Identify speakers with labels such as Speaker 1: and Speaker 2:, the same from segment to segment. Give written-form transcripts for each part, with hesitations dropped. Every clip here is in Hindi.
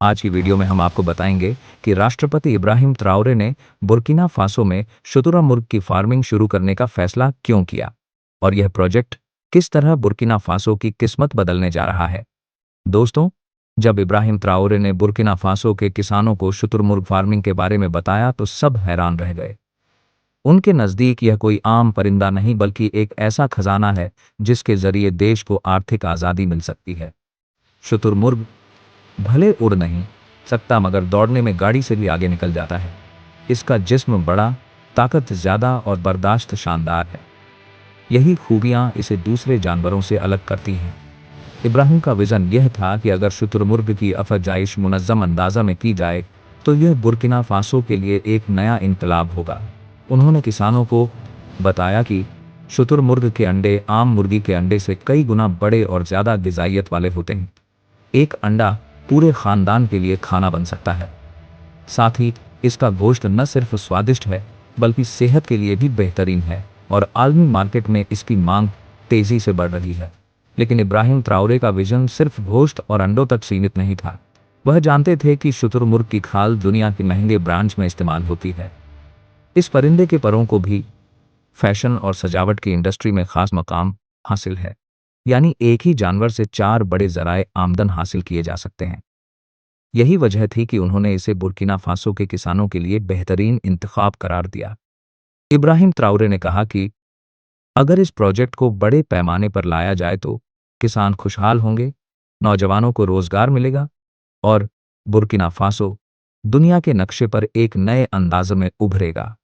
Speaker 1: आज की वीडियो में हम आपको बताएंगे कि राष्ट्रपति इब्राहिम ट्राओरे ने बुर्किना फासो में शुतुरमुर्ग की फार्मिंग शुरू करने का फैसला क्यों किया और यह प्रोजेक्ट किस तरह बुर्किना फासो की किस्मत बदलने जा रहा है। दोस्तों, जब इब्राहिम ट्राओरे ने बुर्किना फासो के किसानों को शुतुरमुर्ग फार्मिंग के बारे में बताया तो सब हैरान रह गए। उनके नज़दीक यह कोई आम परिंदा नहीं बल्कि एक ऐसा खजाना है जिसके जरिए देश को आर्थिक आज़ादी मिल सकती है। शुतुरमुर्ग भले उड़ नहीं सकता मगर दौड़ने में गाड़ी से भी आगे निकल जाता है। इसका जिस्म बड़ा, ताकत ज़्यादा और बर्दाश्त शानदार है। यही खूबियाँ इसे दूसरे जानवरों से अलग करती हैं। इब्राहिम का विज़न यह था कि अगर शुतुरमुर्ग की अफजाइश मुनज़्ज़म अंदाज़ा में की जाए तो यह बुर्किना फासो के लिए एक नया इनकलाब होगा। उन्होंने किसानों को बताया कि शुतुरमुर्ग के अंडे आम मुर्गी के अंडे से कई गुना बड़े और ज़्यादा ग़िज़ाइयत वाले होते हैं। एक अंडा पूरे खानदान के लिए खाना बन सकता है। साथ ही इसका गोश्त न सिर्फ स्वादिष्ट है बल्कि सेहत के लिए भी बेहतरीन है और आलमी मार्केट में इसकी मांग तेजी से बढ़ रही है। लेकिन इब्राहिम ट्राओरे का विजन सिर्फ गोश्त और अंडों तक सीमित नहीं था। वह जानते थे कि शुतुरमुर्ग की खाल दुनिया के महंगे ब्रांड्स में इस्तेमाल होती है। इस परिंदे के परों को भी फैशन और सजावट की इंडस्ट्री में खास मकाम हासिल है। यानी एक ही जानवर से 4 बड़े ज़राए आमदन हासिल किए जा सकते हैं। यही वजह थी कि उन्होंने इसे बुर्किना फासो के किसानों के लिए बेहतरीन इंतखाब करार दिया। इब्राहिम ट्राओरे ने कहा कि अगर इस प्रोजेक्ट को बड़े पैमाने पर लाया जाए तो किसान खुशहाल होंगे, नौजवानों को रोजगार मिलेगा और बुर्किना फासो दुनिया के नक्शे पर एक नए अंदाज में उभरेगा।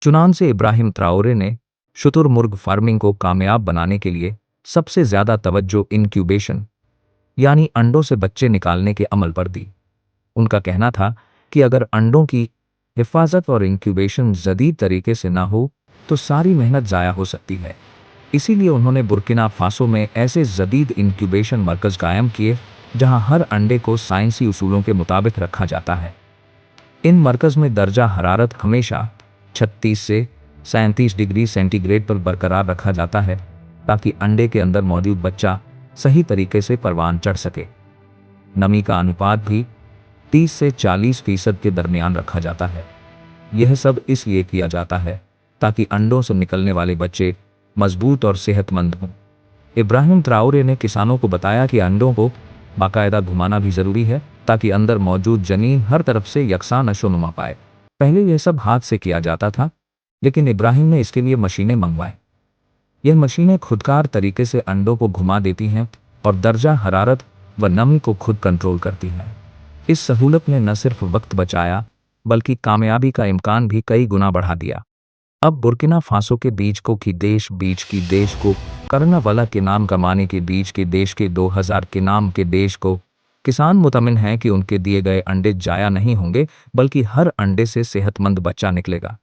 Speaker 1: चुनान से इब्राहिम ट्राओरे ने शुतुरमुर्ग फार्मिंग को कामयाब बनाने के लिए सबसे ज़्यादा तवज्जो इंक्यूबेशन यानी अंडों से बच्चे निकालने के अमल पर दी। उनका कहना था कि अगर अंडों की हिफाजत और इंक्यूबेशन जदीद तरीके से ना हो तो सारी मेहनत ज़ाया हो सकती है। इसीलिए उन्होंने बुर्किना फासो में ऐसे जदीद इंक्यूबेशन मरकज़ कायम किए जहां हर अंडे को साइंसी उसूलों के मुताबिक रखा जाता है। इन मरकज़ में दर्जा हरारत हमेशा 36 से 37 डिग्री सेंटीग्रेड पर बरकरार रखा जाता है ताकि अंडे के अंदर मौजूद बच्चा सही तरीके से परवान चढ़ सके। नमी का अनुपात भी 30 से 40% के दरमियान रखा जाता है। यह सब इसलिए किया जाता है ताकि अंडों से निकलने वाले बच्चे मजबूत और सेहतमंद हों। इब्राहिम ट्राओरे ने किसानों को बताया कि अंडों को बाकायदा घुमाना भी ज़रूरी है ताकि अंदर मौजूद जनीन हर तरफ से यकसां नशोनुमा पाए। पहले यह सब हाथ से किया जाता था, लेकिन इब्राहिम ने इसके लिए मशीनें मंगवाई। यह मशीनें खुदकार तरीके से अंडों को घुमा देती हैं और दर्जा हरारत व नमी को खुद कंट्रोल करती हैं। इस सहूलत ने न सिर्फ वक्त बचाया बल्कि कामयाबी का इम्कान भी कई गुना बढ़ा दिया। अब बुर्किना फासो के बीज की देश को कर्नावाला के नाम कमाने के बीज के देश के 2000 के नाम के देश को किसान मुतमिन हैं कि उनके दिए गए अंडे जाया नहीं होंगे बल्कि हर अंडे से सेहतमंद बच्चा निकलेगा।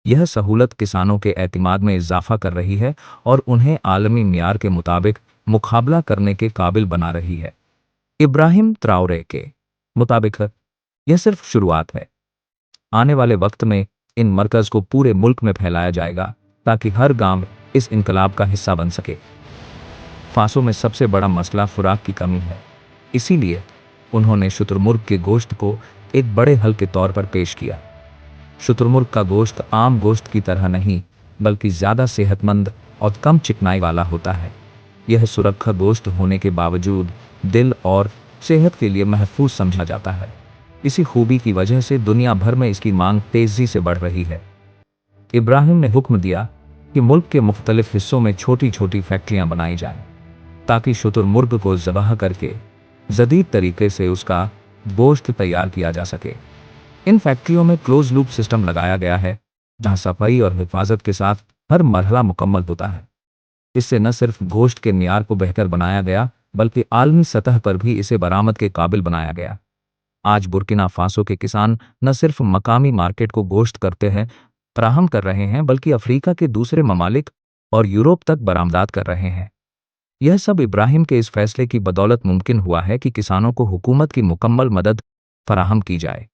Speaker 1: यह सहूलत किसानों के एतमाद में इजाफा कर रही है और उन्हें आलमी मियार के मुताबिक मुकाबला करने के काबिल बना रही है। इब्राहिम ट्राओरे के मुताबिक यह सिर्फ शुरुआत है। आने वाले वक्त में इन मरकज़ को पूरे मुल्क में फैलाया जाएगा ताकि हर गांव इस इनकलाब का हिस्सा बन सके। फासो में सबसे बड़ा मसला खुराक की कमी है, इसीलिए उन्होंने शुतुरमुर्ग के गोश्त को एक बड़े हल के तौर पर पेश किया। शुतुरमुर्ग का गोश्त आम गोश्त की तरह नहीं बल्कि ज़्यादा सेहतमंद और कम चिकनाई वाला होता है। यह सुरक्षा गोश्त होने के बावजूद दिल और सेहत के लिए महफूज समझा जाता है। इसी खूबी की वजह से दुनिया भर में इसकी मांग तेजी से बढ़ रही है। इब्राहिम ने हुक्म दिया कि मुल्क के मुख्तलिफ हिस्सों में छोटी छोटी फैक्ट्रियां बनाई जाएं ताकि शुतुरमुर्ग को ज़बाह करके जदीद तरीके से उसका गोश्त तैयार किया जा सके। इन फैक्ट्रियों में क्लोज लूप सिस्टम लगाया गया है जहां सफाई और हिफाजत के साथ हर मरहला मुकम्मल होता है। इससे न सिर्फ गोश्त के मियार को बेहतर बनाया गया बल्कि आलमी सतह पर भी इसे बरामद के काबिल बनाया गया। आज बुर्किना फासो के किसान न सिर्फ मकामी मार्केट को गोश्त फराहम कर रहे हैं बल्कि अफ्रीका के दूसरे ममालिक और यूरोप तक बरामदात कर रहे हैं। यह सब इब्राहिम के इस फैसले की बदौलत मुमकिन हुआ है कि किसानों को हुकूमत की मुकम्मल मदद फराहम की जाए।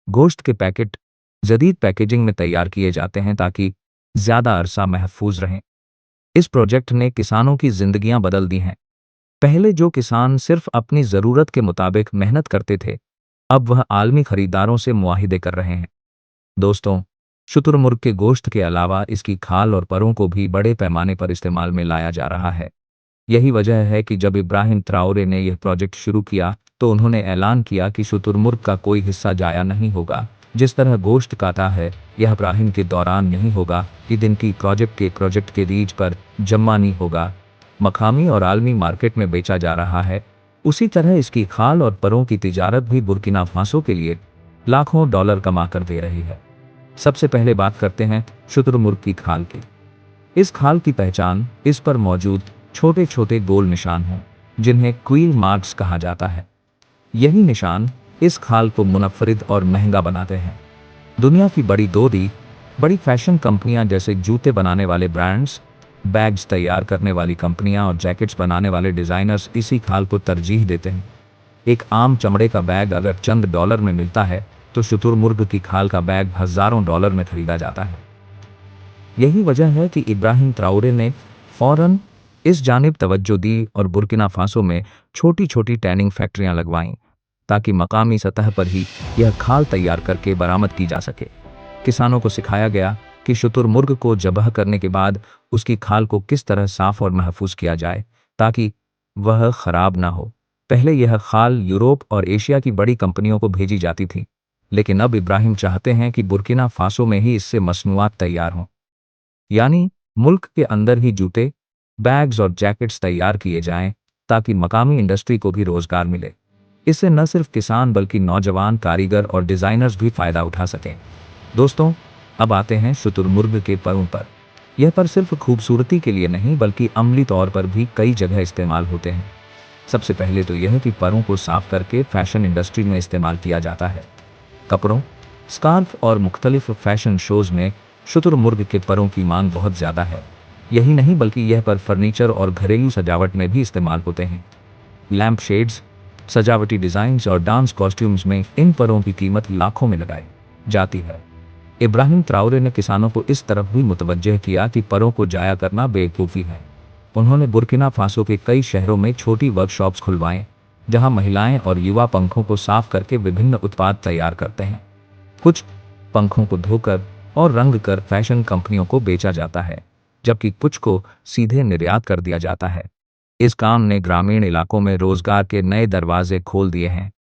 Speaker 1: गोश्त के पैकेट जदीद पैकेजिंग में तैयार किए जाते हैं ताकि ज़्यादा अरसा महफूज रहें। इस प्रोजेक्ट ने किसानों की जिंदगियां बदल दी हैं। पहले जो किसान सिर्फ अपनी ज़रूरत के मुताबिक मेहनत करते थे अब वह आलमी खरीदारों से मुआहिदे कर रहे हैं। दोस्तों, शुतुरमुर्ग के गोश्त के अलावा इसकी खाल और परों को भी बड़े पैमाने पर इस्तेमाल में लाया जा रहा है। यही वजह है कि जब इब्राहिम ट्राओरे ने यह प्रोजेक्ट शुरू किया तो उन्होंने ऐलान किया कि शुतुरमुर्ग का कोई हिस्सा जाया नहीं होगा। जिस तरह गोश्त काटा है, यह इब्राहिम के दौरान नहीं होगा। कि दिन की प्रोजेक्ट के रीच पर जमा नहीं होगा, मकामी और आलमी मार्केट में बेचा जा रहा है। उसी तरह इसकी खाल और परों की तिजारत भी बुर्किना फासो के लिए लाखों डॉलर कमा कर दे रही है। सबसे पहले बात करते हैं शुतुरमुर्ग की खाल की। इस खाल की पहचान इस पर मौजूद छोटे छोटे गोल निशान हैं, जिन्हें क्वील मार्क्स कहा जाता है। यही निशान इस खाल को मुनफरिद और महंगा बनाते हैं। दुनिया की बड़ी फैशन कंपनियां जैसे जूते बनाने वाले ब्रांड्स, बैग्स तैयार करने वाली कंपनियां और जैकेट्स बनाने वाले डिजाइनर्स इसी खाल को तरजीह देते हैं। एक आम चमड़े का बैग अगर चंद डॉलर में मिलता है, तो शुतुरमुर्ग की खाल का बैग हजारों डॉलर में खरीदा जाता है। यही वजह है कि इब्राहिम ट्राओरे ने फौरन इस जानिब तवज्जो दी और बुर्किना फासो में छोटी छोटी टैनिंग फैक्ट्रियां लगवाईं, ताकि मकामी सतह पर ही यह खाल तैयार करके बरामद की जा सके। किसानों को सिखाया गया कि शुतुरमुर्ग को ज़बह करने के बाद उसकी खाल को किस तरह साफ और महफूज किया जाए ताकि वह खराब ना हो। पहले यह खाल यूरोप और एशिया की बड़ी कंपनियों को भेजी जाती थी, लेकिन अब इब्राहिम चाहते हैं कि बुर्किना फासो में ही इससे मसनूआत तैयार हों। यानी मुल्क के अंदर ही जूते, बैग्स और जैकेट्स तैयार किए जाएं, ताकि मकामी इंडस्ट्री को भी रोजगार मिले। इससे न सिर्फ किसान बल्कि नौजवान कारीगर और डिजाइनर्स भी फायदा उठा सकें। दोस्तों, अब आते हैं शुतुरमुर्ग के परों पर। यह पर सिर्फ खूबसूरती के लिए नहीं बल्कि अमली तौर पर भी कई जगह इस्तेमाल होते हैं। सबसे पहले तो यह कि परों को साफ करके फैशन इंडस्ट्री में इस्तेमाल किया जाता है। कपड़ों, स्कार्फ और मुख्तलिफ फैशन शोज में शुतुरमुर्ग के परों की मांग बहुत ज़्यादा है। यही नहीं बल्कि यह पर फर्नीचर और घरेलू सजावट में भी इस्तेमाल होते हैं। लैम्प शेड्स, सजावटी डिज़ाइंस और डांस कॉस्ट्यूम्स में इन परों की कीमत लाखों में लगाई जाती है। इब्राहिम ट्राओरे ने किसानों को इस तरफ भी मुतवज्जह किया कि परों को जाया करना बेवकूफ़ी है। उन्होंने बुर्किना फासो के कई शहरों में छोटी वर्कशॉप्स खुलवाएं, जहां महिलाएं और युवा पंखों को साफ करके विभिन्न उत्पाद तैयार करते हैं। कुछ पंखों को धोकर और रंग कर फैशन कंपनियों को बेचा जाता है, जबकि कुछ को सीधे निर्यात कर दिया जाता है। इस काम ने ग्रामीण इलाकों में रोजगार के नए दरवाजे खोल दिए हैं।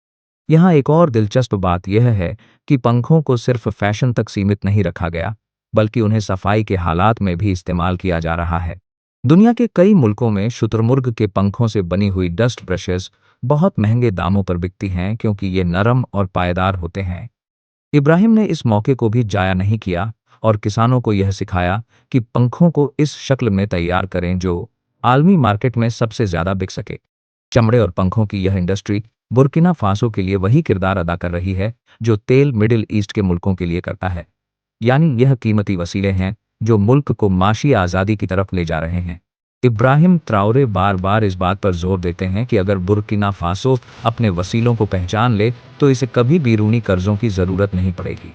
Speaker 1: यहाँ एक और दिलचस्प बात यह है कि पंखों को सिर्फ फैशन तक सीमित नहीं रखा गया, बल्कि उन्हें सफाई के हालात में भी इस्तेमाल किया जा रहा है। दुनिया के कई मुल्कों में शुतुरमुर्ग के पंखों से बनी हुई डस्ट ब्रशेस बहुत महंगे दामों पर बिकती हैं, क्योंकि ये नरम और पायदार होते हैं। इब्राहिम ने इस मौके को भी जाया नहीं किया और किसानों को यह सिखाया कि पंखों को इस शक्ल में तैयार करें जो आलमी मार्केट में सबसे ज़्यादा बिक सके। चमड़े और पंखों की यह इंडस्ट्री बुर्किना फासो के लिए वही किरदार अदा कर रही है जो तेल मिडिल ईस्ट के मुल्कों के लिए करता है। यानी यह कीमती वसीले हैं जो मुल्क को माशी आज़ादी की तरफ ले जा रहे हैं। इब्राहिम ट्राओरे बार बार इस बात पर जोर देते हैं कि अगर बुर्किना फासो अपने वसीलों को पहचान ले तो इसे कभी बैरूनी कर्जों की ज़रूरत नहीं पड़ेगी।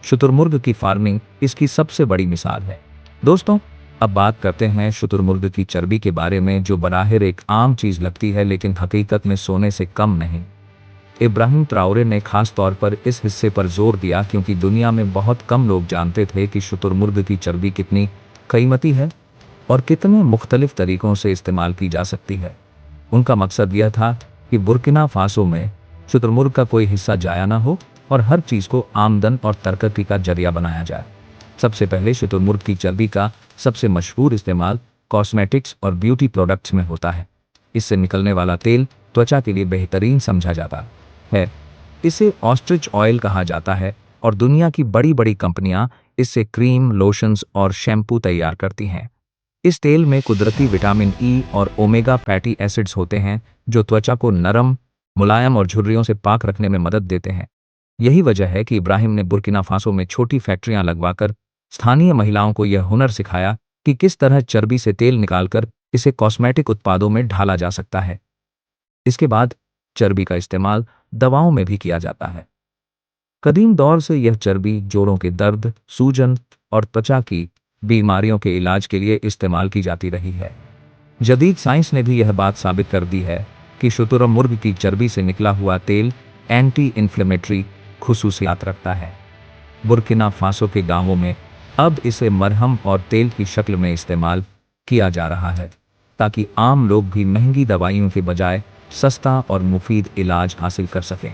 Speaker 1: शुतुरमुर्ग की फार्मिंग इसकी सबसे बड़ी मिसाल है। दोस्तों, अब बात करते हैं शुतुरमुर्ग की चर्बी के बारे में, जो बराहिर एक आम चीज़ लगती है लेकिन हकीकत में सोने से कम नहीं। इब्राहिम ट्राओरे ने खास तौर पर इस हिस्से पर जोर दिया क्योंकि दुनिया में बहुत कम लोग जानते थे कि शुतुरमुर्ग की चर्बी कितनी कीमती है और कितने मुख्तलिफ तरीकों से इस्तेमाल की जा सकती है। उनका मकसद यह था कि बुर्किना फासो में शुतुरमुर्ग का कोई हिस्सा जाया ना हो और हर चीज़ को आमदन और तरक्की का जरिया बनाया जाए। सबसे पहले शुतुरमुर्ग की चर्बी का सबसे मशहूर इस्तेमाल कॉस्मेटिक्स और ब्यूटी प्रोडक्ट्स में होता है। इससे निकलने वाला तेल त्वचा के लिए बेहतरीन समझा जाता है। इसे ऑस्ट्रिच ऑयल कहा जाता है और दुनिया की बड़ी बड़ी कंपनियां इससे क्रीम, लोशंस और शैम्पू तैयार करती हैं। इस तेल में कुदरती विटामिन ई और ओमेगा फैटी एसिड्स होते हैं जो त्वचा को नरम, मुलायम और झुर्रियों से पाक रखने में मदद देते हैं। यही वजह है कि इब्राहिम ने बुर्किना फासो में छोटी फैक्ट्रियां लगवाकर स्थानीय महिलाओं को यह हुनर सिखाया कि किस तरह चर्बी से तेल निकालकर इसे कॉस्मेटिक उत्पादों में ढाला जा सकता है। इसके बाद चर्बी का इस्तेमाल दवाओं में भी किया जाता है। कदीम दौर से यह चर्बी जोड़ों के दर्द, सूजन और त्वचा की बीमारियों के इलाज के लिए इस्तेमाल की जाती रही है। जदीद साइंस ने भी यह बात साबित कर दी है कि शुतुरमुर्ग की चर्बी से निकला हुआ तेल एंटी इन्फ्लेमेटरी खुसूसियात रखता है। बुर्किना फासो के गांवों में अब इसे मरहम और तेल की शक्ल में इस्तेमाल किया जा रहा है, ताकि आम लोग भी महंगी दवाइयों के बजाय सस्ता और मुफीद इलाज हासिल कर सकें।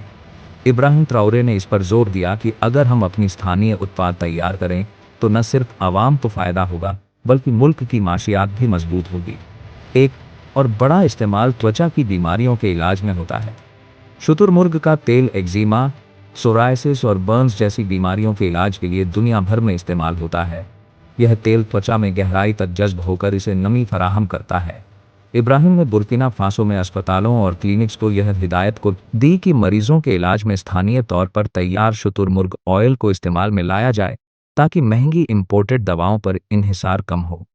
Speaker 1: इब्राहिम ट्राओरे ने इस पर जोर दिया कि अगर हम अपनी स्थानीय उत्पाद तैयार करें तो न सिर्फ आवाम को फ़ायदा होगा, बल्कि मुल्क की माशियात भी मजबूत होगी। एक और बड़ा इस्तेमाल त्वचा की बीमारियों के इलाज में होता है। शुतुरमुर्ग का तेल एक्जिमा, सोरायसिस और बर्न्स जैसी बीमारियों के इलाज के लिए दुनिया भर में इस्तेमाल होता है। यह तेल त्वचा में गहराई तक जज्ब होकर इसे नमी फराहम करता है। इब्राहिम ने बुर्किना फासो में अस्पतालों और क्लिनिक्स को यह हिदायत को दी कि मरीजों के इलाज में स्थानीय तौर पर तैयार शुतुरमुर्ग ऑयल को इस्तेमाल में लाया जाए, ताकि महंगी इंपोर्टेड दवाओं पर इन्हिसार कम हो।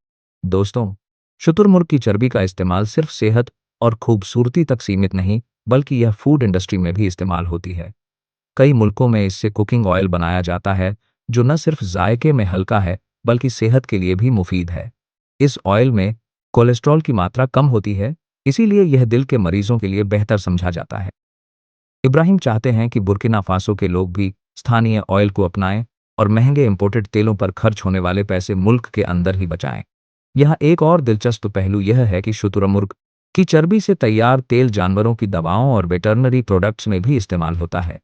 Speaker 1: दोस्तों, शुतुरमुर्ग की चर्बी का इस्तेमाल सिर्फ सेहत और खूबसूरती तक सीमित नहीं, बल्कि यह फूड इंडस्ट्री में भी इस्तेमाल होती है। कई मुल्कों में इससे कुकिंग ऑयल बनाया जाता है, जो न सिर्फ जायके में हल्का है, बल्कि सेहत के लिए भी मुफीद है। इस ऑयल में कोलेस्ट्रॉल की मात्रा कम होती है, इसीलिए यह दिल के मरीजों के लिए बेहतर समझा जाता है। इब्राहिम चाहते हैं कि बुर्किना फासो के लोग भी स्थानीय ऑयल को अपनाएं और महंगे इंपोर्टेड तेलों पर खर्च होने वाले पैसे मुल्क के अंदर ही बचाएं। यहाँ एक और दिलचस्प पहलू यह है कि शुतुरमुर्ग की चर्बी से तैयार तेल जानवरों की दवाओं और वेटरनरी प्रोडक्ट्स में भी इस्तेमाल होता है।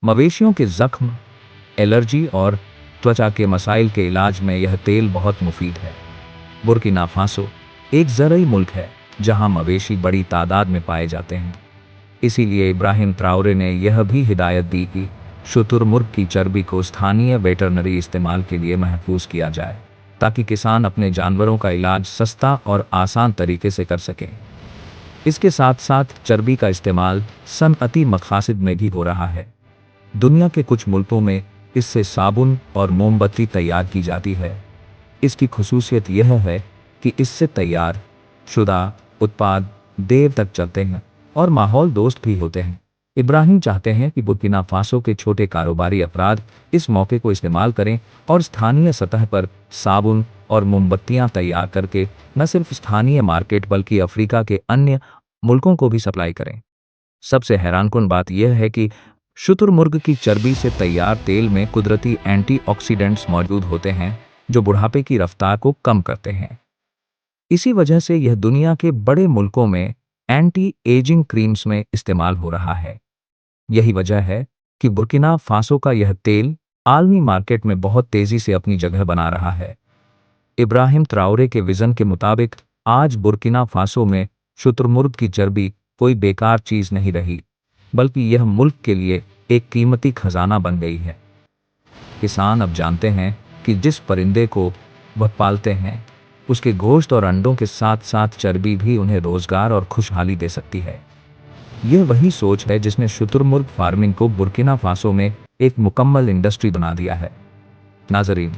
Speaker 1: मवेशियों के जख्म, एलर्जी और त्वचा के मसाइल के इलाज में यह तेल बहुत मुफीद है। बुर्किना फासो एक ज़रई मुल्क है, जहां मवेशी बड़ी तादाद में पाए जाते हैं। इसीलिए इब्राहिम ट्राओरे ने यह भी हिदायत दी कि शुतुरमुर्ग की चर्बी को स्थानीय वेटरनरी इस्तेमाल के लिए महफूज किया जाए, ताकि किसान अपने जानवरों का इलाज सस्ता और आसान तरीके से कर सकें। इसके साथ साथ चर्बी का इस्तेमाल सनअती मकासद में भी हो रहा है। दुनिया के कुछ मुल्कों में इससे साबुन और मोमबत्ती तैयार की जाती है। इसकी खुसूसियत यह है कि इससे तैयार शुदा उत्पाद देर तक चलते हैं और माहौल दोस्त भी होते हैं। इब्राहिम चाहते हैं कि बुर्किना फासो के छोटे कारोबारी अफराद इस मौके को इस्तेमाल करें और स्थानीय सतह पर साबुन और मोमबत्तियां तैयार करके न सिर्फ स्थानीय मार्केट बल्कि अफ्रीका के अन्य मुल्कों को भी सप्लाई करें। सबसे हैरानकुन बात यह है कि शुतुरमुर्ग की चर्बी से तैयार तेल में कुदरती एंटीऑक्सीडेंट्स मौजूद होते हैं, जो बुढ़ापे की रफ्तार को कम करते हैं। इसी वजह से यह दुनिया के बड़े मुल्कों में एंटी एजिंग क्रीम्स में इस्तेमाल हो रहा है। यही वजह है कि बुर्किना फासो का यह तेल आलमी मार्केट में बहुत तेजी से अपनी जगह बना रहा है। इब्राहिम ट्राओरे के विजन के मुताबिक आज बुर्किना फासो में शुतुरमुर्ग की चर्बी कोई बेकार चीज नहीं रही, बल्कि यह मुल्क के लिए एक कीमती खजाना बन गई है। किसान अब जानते हैं कि जिस परिंदे को वह पालते हैं, उसके गोश्त और अंडों के साथ साथ चर्बी भी उन्हें रोजगार और खुशहाली दे सकती है। यह वही सोच है जिसने शुतुरमुर्ग फार्मिंग को बुर्किना फासो में एक मुकम्मल इंडस्ट्री बना दिया है। नाजरीन,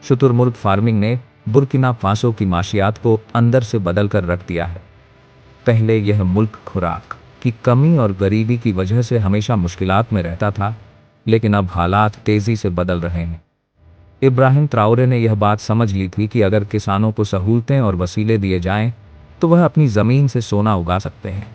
Speaker 1: शुतुरमुर्ग फार्मिंग ने बुर्किना फासो की माशियात को अंदर से बदल कर रख दिया है। पहले यह मुल्क खुराक की कमी और गरीबी की वजह से हमेशा मुश्किलात में रहता था, लेकिन अब हालात तेजी से बदल रहे हैं। इब्राहिम ट्राओरे ने यह बात समझ ली थी कि अगर किसानों को सहूलतें और वसीले दिए जाएं, तो वह अपनी ज़मीन से सोना उगा सकते हैं।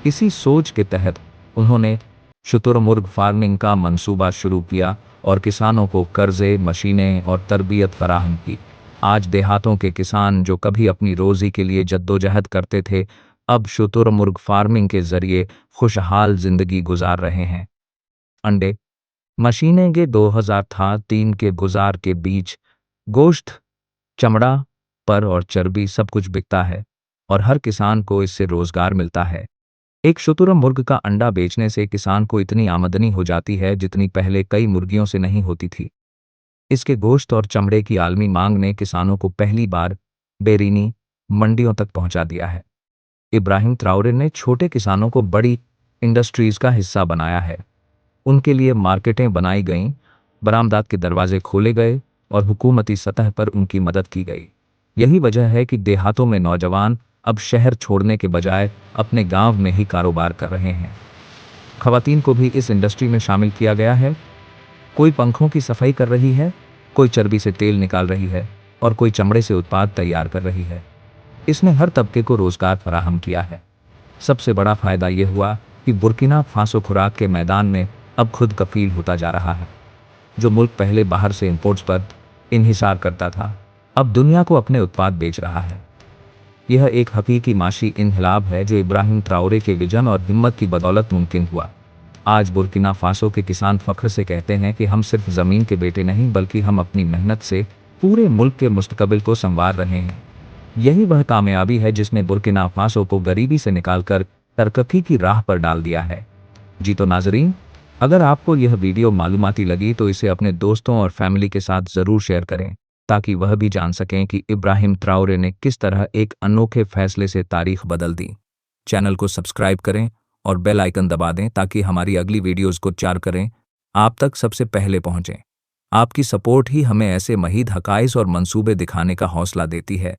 Speaker 1: इसी सोच के तहत उन्होंने शुतुरमुर्ग फार्मिंग का मंसूबा शुरू किया और किसानों को कर्जे, मशीनें और तरबियत फराहम की। आज देहातों के किसान जो कभी अपनी रोज़ी के लिए जद्दोजहद करते थे, अब शुतुरमुर्ग फार्मिंग के जरिए खुशहाल जिंदगी गुजार रहे हैं। अंडे, मशीनें के 2003 के गुजार के बीच गोश्त, चमड़ा, पर और चर्बी सब कुछ बिकता है और हर किसान को इससे रोजगार मिलता है। एक शुतुरमुर्ग का अंडा बेचने से किसान को इतनी आमदनी हो जाती है जितनी पहले कई मुर्गियों से नहीं होती थी। इसके गोश्त और चमड़े की आलमी मांग ने किसानों को पहली बार बेरीनी मंडियों तक पहुंचा दिया है। इब्राहिम ट्राओरे ने छोटे किसानों को बड़ी इंडस्ट्रीज का हिस्सा बनाया है। उनके लिए मार्केटें बनाई गईं, बरामदात के दरवाजे खोले गए और हुकूमती सतह पर उनकी मदद की गई। यही वजह है कि देहातों में नौजवान अब शहर छोड़ने के बजाय अपने गांव में ही कारोबार कर रहे हैं। खवातीन को भी इस इंडस्ट्री में शामिल किया गया है। कोई पंखों की सफाई कर रही है, कोई चर्बी से तेल निकाल रही है और कोई चमड़े से उत्पाद तैयार कर रही है। इसने हर तबके को रोजगार फराहम किया है। सबसे बड़ा फायदा यह हुआ कि बुर्किना फासो खुराक के मैदान में अब खुद कफील होता जा रहा है। जो मुल्क पहले बाहर से इंपोर्ट्स पर इन्हिसार करता था, अब दुनिया को अपने उत्पाद बेच रहा है। यह एक हकीकी माशी इन्कलाब है जो इब्राहिम ट्राओरे के विजन और हिम्मत की बदौलत मुमकिन हुआ। आज बुर्किना फासो के किसान फख्र से कहते हैं कि हम सिर्फ ज़मीन के बेटे नहीं बल्कि हम अपनी मेहनत से पूरे मुल्क के मुस्तकबिल को संवार रहे हैं। यही वह कामयाबी है जिसने बुर्किना फासो को गरीबी से निकालकर तरक्की की राह पर डाल दिया है। जी तो नाजरीन, अगर आपको यह वीडियो मालूमाती लगी तो इसे अपने दोस्तों और फैमिली के साथ ज़रूर शेयर करें, ताकि वह भी जान सकें कि इब्राहिम ट्राओरे ने किस तरह एक अनोखे फैसले से तारीख बदल दी। चैनल को सब्सक्राइब करें और बेल आइकन दबा दें ताकि हमारी अगली वीडियोज़ को चार करें आप तक सबसे पहले पहुँचें। आपकी सपोर्ट ही हमें ऐसे महीद हकाइस और मंसूबे दिखाने का हौसला देती है।